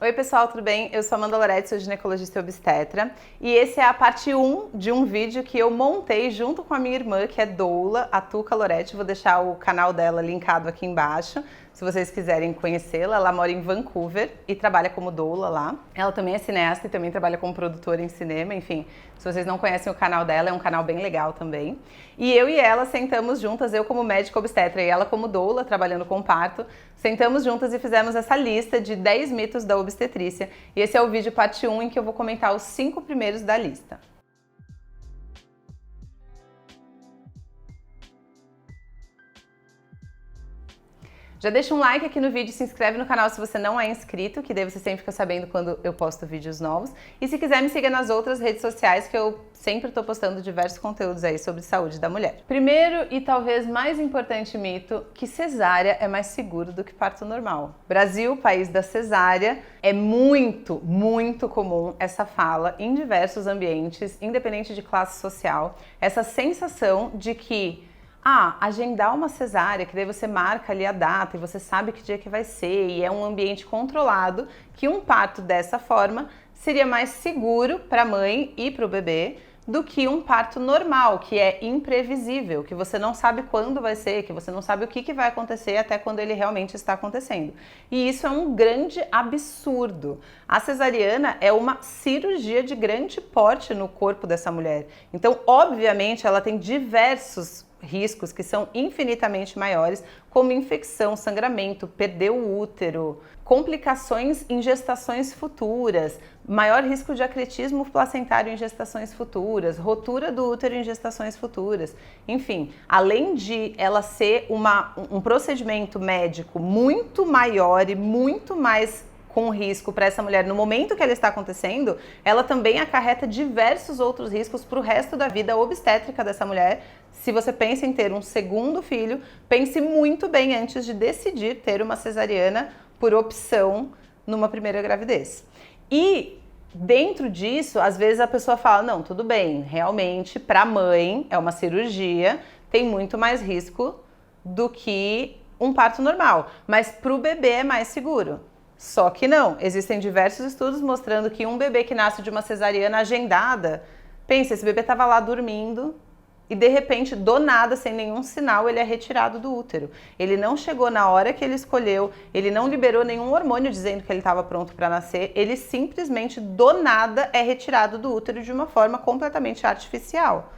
Oi pessoal, tudo bem? Eu sou Amanda Loretti, sou ginecologista e obstetra e esse é a parte 1 de um vídeo que eu montei junto com a minha irmã, que é doula, a Tuca Loretti. Vou deixar o canal dela linkado aqui embaixo, se vocês quiserem conhecê-la. Ela mora em Vancouver e trabalha como doula lá. Ela também é cineasta e também trabalha como produtora em cinema, enfim. Se vocês não conhecem o canal dela, é um canal bem legal também. E eu e ela sentamos juntas, eu como médica obstetra e ela como doula, trabalhando com parto, sentamos juntas e fizemos essa lista de 10 mitos da obstetrícia. E esse é o vídeo parte 1 em que eu vou comentar os 5 primeiros da lista. Já deixa um like aqui no vídeo, se inscreve no canal se você não é inscrito, que daí você sempre fica sabendo quando eu posto vídeos novos. E se quiser me siga nas outras redes sociais, que eu sempre estou postando diversos conteúdos aí sobre saúde da mulher. Primeiro e talvez mais importante mito, que cesárea é mais seguro do que parto normal. Brasil, país da cesárea, é muito comum essa fala em diversos ambientes, independente de classe social, essa sensação de que agendar uma cesárea, que daí você marca ali a data e você sabe que dia que vai ser e é um ambiente controlado, que um parto dessa forma seria mais seguro para a mãe e para o bebê do que um parto normal, que é imprevisível, que você não sabe quando vai ser, que você não sabe o que vai acontecer até quando ele realmente está acontecendo. E isso é um grande absurdo. A cesariana é uma cirurgia de grande porte no corpo dessa mulher. Então, obviamente, ela tem diversos riscos que são infinitamente maiores, como infecção, sangramento, perder o útero, complicações em gestações futuras, maior risco de acretismo placentário em gestações futuras, rotura do útero em gestações futuras. Enfim, além de ela ser um procedimento médico muito maior e muito mais com risco para essa mulher no momento que ela está acontecendo, ela também acarreta diversos outros riscos para o resto da vida obstétrica dessa mulher. Se você pensa em ter um segundo filho, pense muito bem antes de decidir ter uma cesariana por opção numa primeira gravidez. E dentro disso, às vezes a pessoa fala, não, tudo bem, realmente para a mãe é uma cirurgia, tem muito mais risco do que um parto normal, mas para o bebê é mais seguro. Só que não, existem diversos estudos mostrando que um bebê que nasce de uma cesariana agendada, pensa, esse bebê estava lá dormindo e de repente, do nada, sem nenhum sinal, ele é retirado do útero. Ele não chegou na hora que ele escolheu, ele não liberou nenhum hormônio dizendo que ele estava pronto para nascer, ele simplesmente, do nada, é retirado do útero de uma forma completamente artificial.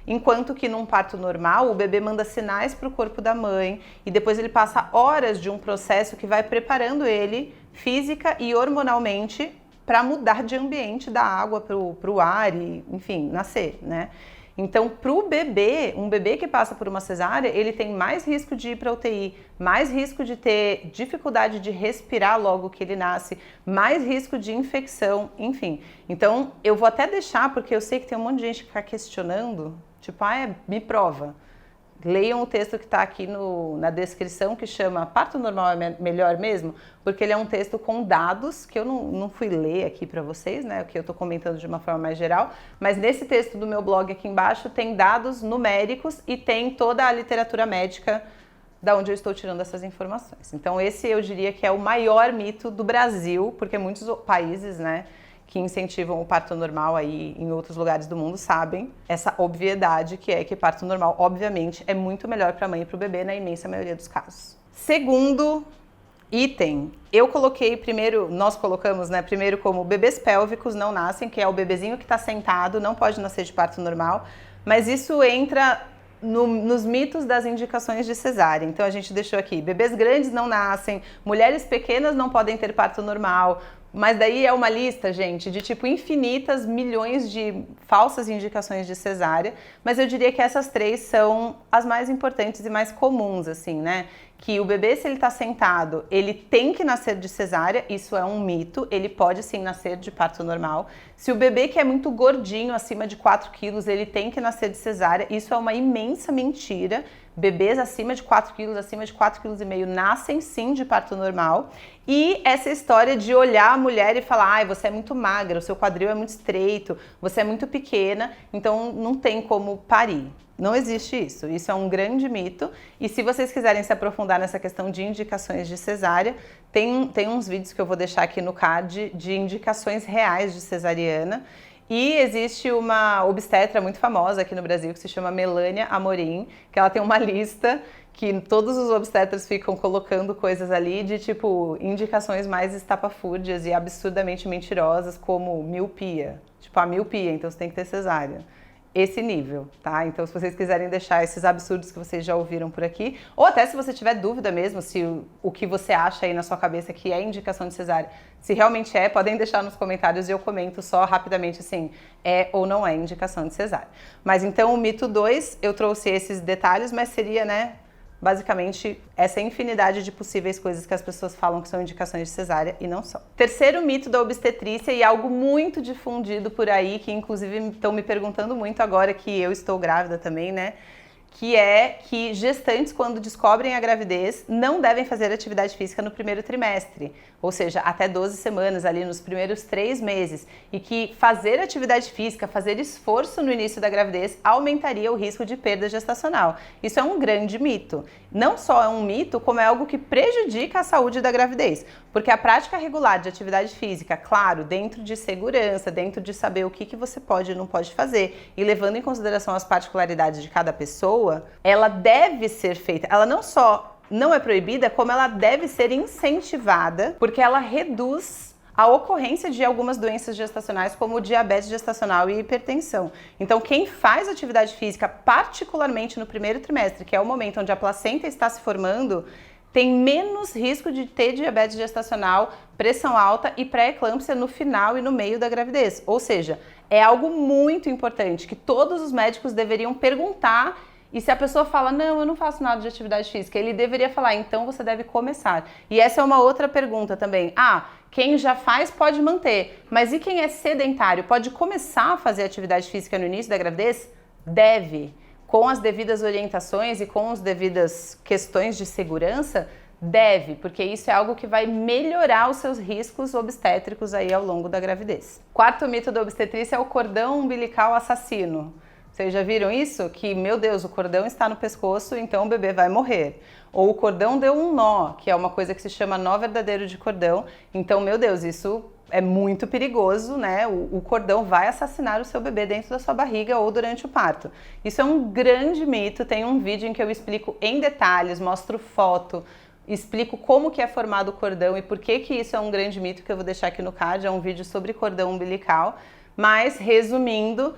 Enquanto que num parto normal, o bebê manda sinais para o corpo da mãe e depois ele passa horas de um processo que vai preparando ele física e hormonalmente para mudar de ambiente da água para o ar e, enfim, nascer, né? Então, para o bebê, um bebê que passa por uma cesárea, ele tem mais risco de ir para UTI, mais risco de ter dificuldade de respirar logo que ele nasce, mais risco de infecção, enfim. Então, eu vou até deixar, porque eu sei que tem um monte de gente que fica questionando, tipo, me prova. Leiam o texto que está aqui na descrição, que chama Parto Normal é Melhor Mesmo? Porque ele é um texto com dados, que eu não fui ler aqui para vocês, né? O que eu estou comentando de uma forma mais geral, mas nesse texto do meu blog aqui embaixo tem dados numéricos e tem toda a literatura médica da onde eu estou tirando essas informações. Então esse eu diria que é o maior mito do Brasil, porque muitos países, né, que incentivam o parto normal aí em outros lugares do mundo sabem essa obviedade que é que parto normal, obviamente, é muito melhor para a mãe e para o bebê na imensa maioria dos casos. Segundo item, nós colocamos, né, primeiro como bebês pélvicos não nascem, que é o bebezinho que está sentado, não pode nascer de parto normal, mas isso entra nos mitos das indicações de cesárea. Então a gente deixou aqui, bebês grandes não nascem, mulheres pequenas não podem ter parto normal, mas daí é uma lista, gente, de tipo infinitas milhões de falsas indicações de cesárea, mas eu diria que essas 3 são as mais importantes e mais comuns, assim, né? Que o bebê, se ele tá sentado, ele tem que nascer de cesárea, isso é um mito, ele pode sim nascer de parto normal. Se o bebê que é muito gordinho, acima de 4 quilos, ele tem que nascer de cesárea, isso é uma imensa mentira. Bebês acima de 4 quilos, acima de 4,5 kg nascem sim de parto normal. E essa história de olhar a mulher e falar, ai, você é muito magra, o seu quadril é muito estreito, você é muito pequena, então não tem como parir. Não existe isso. Isso é um grande mito. E se vocês quiserem se aprofundar nessa questão de indicações de cesárea, tem uns vídeos que eu vou deixar aqui no card de indicações reais de cesariana. E existe uma obstetra muito famosa aqui no Brasil que se chama Melânia Amorim, que ela tem uma lista que todos os obstetras ficam colocando coisas ali de tipo indicações mais estapafúrdias e absurdamente mentirosas, como miopia. Tipo, a miopia, então você tem que ter cesárea. Esse nível, tá? Então, se vocês quiserem deixar esses absurdos que vocês já ouviram por aqui, ou até se você tiver dúvida mesmo, se o que você acha aí na sua cabeça que é indicação de cesárea, se realmente é, podem deixar nos comentários e eu comento só rapidamente assim, é ou não é indicação de cesárea. Mas então, o mito 2, eu trouxe esses detalhes, mas seria, né, basicamente essa infinidade de possíveis coisas que as pessoas falam que são indicações de cesárea e não são. Terceiro mito da obstetrícia, e algo muito difundido por aí, que inclusive estão me perguntando muito agora que eu estou grávida também, né? Que é que gestantes, quando descobrem a gravidez, não devem fazer atividade física no primeiro trimestre, ou seja, até 12 semanas, ali nos primeiros 3 meses, e que fazer atividade física, fazer esforço no início da gravidez aumentaria o risco de perda gestacional. Isso é um grande mito. Não só é um mito, como é algo que prejudica a saúde da gravidez, porque a prática regular de atividade física, claro, dentro de segurança, dentro de saber o que você pode e não pode fazer, e levando em consideração as particularidades de cada pessoa, ela deve ser feita. Ela não só não é proibida, como ela deve ser incentivada, porque ela reduz a ocorrência de algumas doenças gestacionais, como diabetes gestacional e hipertensão. Então, quem faz atividade física, particularmente no primeiro trimestre, que é o momento onde a placenta está se formando, tem menos risco de ter diabetes gestacional, pressão alta e pré-eclâmpsia no final e no meio da gravidez. Ou seja, é algo muito importante que todos os médicos deveriam perguntar. E se a pessoa fala, não, eu não faço nada de atividade física, ele deveria falar, então você deve começar. E essa é uma outra pergunta também. Quem já faz pode manter, mas e quem é sedentário? Pode começar a fazer atividade física no início da gravidez? Deve. Com as devidas orientações e com as devidas questões de segurança, deve, porque isso é algo que vai melhorar os seus riscos obstétricos aí ao longo da gravidez. Quarto mito da obstetrícia é o cordão umbilical assassino. Vocês já viram isso? Que, meu Deus, o cordão está no pescoço, então o bebê vai morrer. Ou o cordão deu um nó, que é uma coisa que se chama nó verdadeiro de cordão. Então, meu Deus, isso é muito perigoso, né? O cordão vai assassinar o seu bebê dentro da sua barriga ou durante o parto. Isso é um grande mito. Tem um vídeo em que eu explico em detalhes, mostro foto, explico como que é formado o cordão e por que isso é um grande mito, que eu vou deixar aqui no card. É um vídeo sobre cordão umbilical. Mas, resumindo,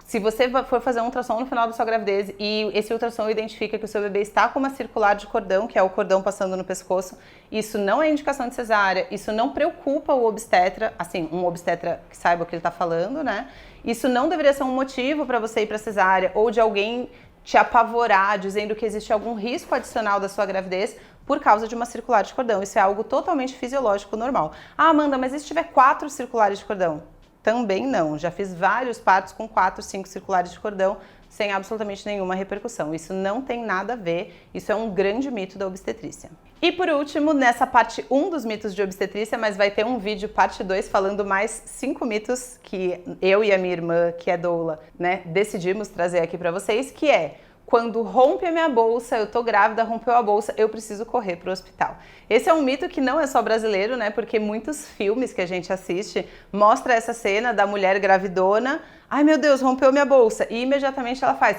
se você for fazer um ultrassom no final da sua gravidez e esse ultrassom identifica que o seu bebê está com uma circular de cordão, que é o cordão passando no pescoço, isso não é indicação de cesárea, isso não preocupa o obstetra, assim, um obstetra que saiba o que ele está falando, né? Isso não deveria ser um motivo para você ir para cesárea ou de alguém te apavorar dizendo que existe algum risco adicional da sua gravidez por causa de uma circular de cordão. Isso é algo totalmente fisiológico, normal. Amanda, mas e se tiver 4 circulares de cordão? Também não. Já fiz vários partos com 4, 5 circulares de cordão sem absolutamente nenhuma repercussão. Isso não tem nada a ver, isso é um grande mito da obstetrícia. E por último, nessa parte 1 dos mitos de obstetrícia, mas vai ter um vídeo parte 2 falando mais 5 mitos que eu e a minha irmã, que é doula, né, decidimos trazer aqui para vocês, que é: quando rompe a minha bolsa, eu tô grávida, rompeu a bolsa, eu preciso correr pro hospital. Esse é um mito que não é só brasileiro, né? Porque muitos filmes que a gente assiste mostra essa cena da mulher gravidona. Ai, meu Deus, rompeu minha bolsa. E imediatamente ela faz,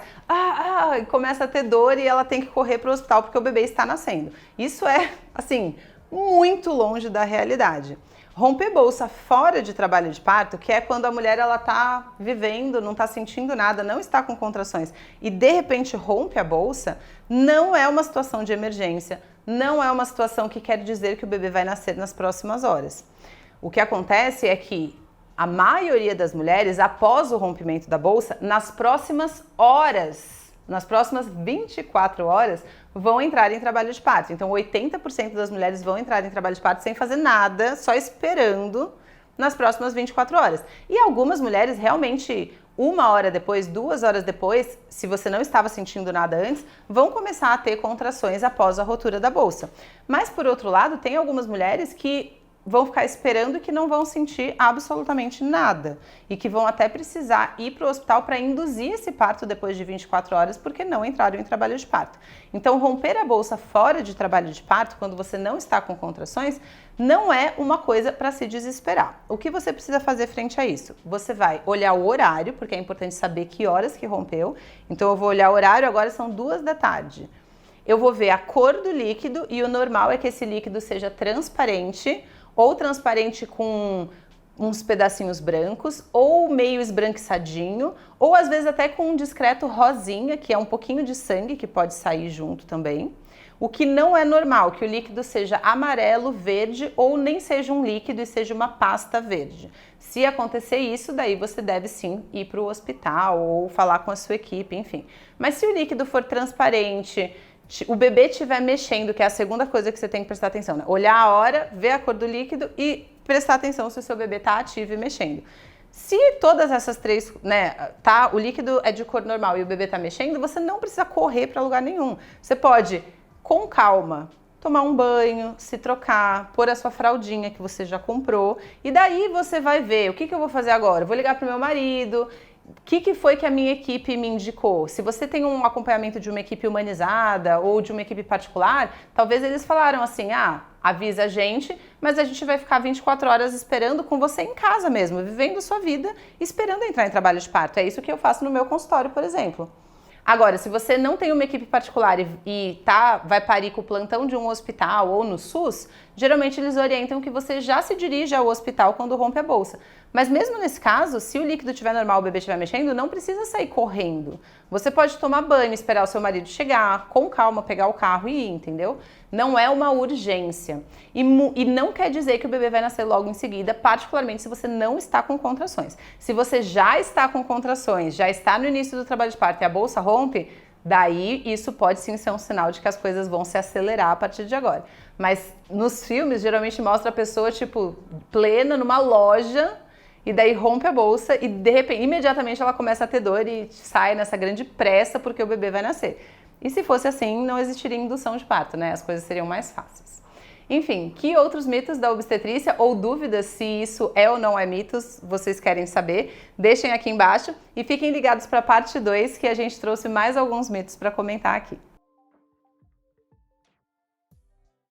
e começa a ter dor e ela tem que correr pro hospital porque o bebê está nascendo. Isso é, assim, muito longe da realidade. Romper bolsa fora de trabalho de parto, que é quando a mulher ela tá vivendo, não tá sentindo nada, não está com contrações e de repente rompe a bolsa, não é uma situação de emergência, não é uma situação que quer dizer que o bebê vai nascer nas próximas horas. O que acontece é que a maioria das mulheres, após o rompimento da bolsa, nas próximas horas, nas próximas 24 horas, vão entrar em trabalho de parto. Então, 80% das mulheres vão entrar em trabalho de parto sem fazer nada, só esperando nas próximas 24 horas. E algumas mulheres realmente, 1 hora depois, 2 horas depois, se você não estava sentindo nada antes, vão começar a ter contrações após a rotura da bolsa. Mas, por outro lado, tem algumas mulheres que vão ficar esperando e que não vão sentir absolutamente nada e que vão até precisar ir para o hospital para induzir esse parto depois de 24 horas porque não entraram em trabalho de parto. Então, romper a bolsa fora de trabalho de parto, quando você não está com contrações, não é uma coisa para se desesperar. O que você precisa fazer frente a isso? Você vai olhar o horário, porque é importante saber que horas que rompeu. Então, eu vou olhar o horário, agora são 2 da tarde. Eu vou ver a cor do líquido e o normal é que esse líquido seja transparente ou transparente com uns pedacinhos brancos, ou meio esbranquiçadinho, ou às vezes até com um discreto rosinha, que é um pouquinho de sangue que pode sair junto também. O que não é normal, que o líquido seja amarelo, verde ou nem seja um líquido e seja uma pasta verde. Se acontecer isso, daí você deve sim ir para o hospital ou falar com a sua equipe, enfim. Mas se o líquido for transparente, o bebê estiver mexendo, que é a segunda coisa que você tem que prestar atenção, né? Olhar a hora, ver a cor do líquido e prestar atenção se o seu bebê está ativo e mexendo. Se todas essas 3, né, o líquido é de cor normal e o bebê está mexendo, você não precisa correr para lugar nenhum. Você pode, com calma, tomar um banho, se trocar, pôr a sua fraldinha que você já comprou e daí você vai ver o que eu vou fazer agora. Eu vou ligar para o meu marido. O que foi que a minha equipe me indicou? Se você tem um acompanhamento de uma equipe humanizada ou de uma equipe particular, talvez eles falaram assim, avisa a gente, mas a gente vai ficar 24 horas esperando com você em casa mesmo, vivendo sua vida, esperando entrar em trabalho de parto. É isso que eu faço no meu consultório, por exemplo. Agora, se você não tem uma equipe particular e vai parir com o plantão de um hospital ou no SUS, geralmente eles orientam que você já se dirija ao hospital quando rompe a bolsa. Mas mesmo nesse caso, se o líquido estiver normal, o bebê estiver mexendo, não precisa sair correndo. Você pode tomar banho, esperar o seu marido chegar, com calma, pegar o carro e ir, entendeu? Não é uma urgência. E não quer dizer que o bebê vai nascer logo em seguida, particularmente se você não está com contrações. Se você já está com contrações, já está no início do trabalho de parto e a bolsa rompe, daí isso pode sim ser um sinal de que as coisas vão se acelerar a partir de agora. Mas nos filmes, geralmente mostra a pessoa, tipo, plena numa loja, e daí rompe a bolsa e de repente, imediatamente ela começa a ter dor e sai nessa grande pressa porque o bebê vai nascer. E se fosse assim, não existiria indução de parto, né? As coisas seriam mais fáceis. Enfim, que outros mitos da obstetrícia ou dúvidas se isso é ou não é mitos, vocês querem saber? Deixem aqui embaixo e fiquem ligados para a parte 2 que a gente trouxe mais alguns mitos para comentar aqui.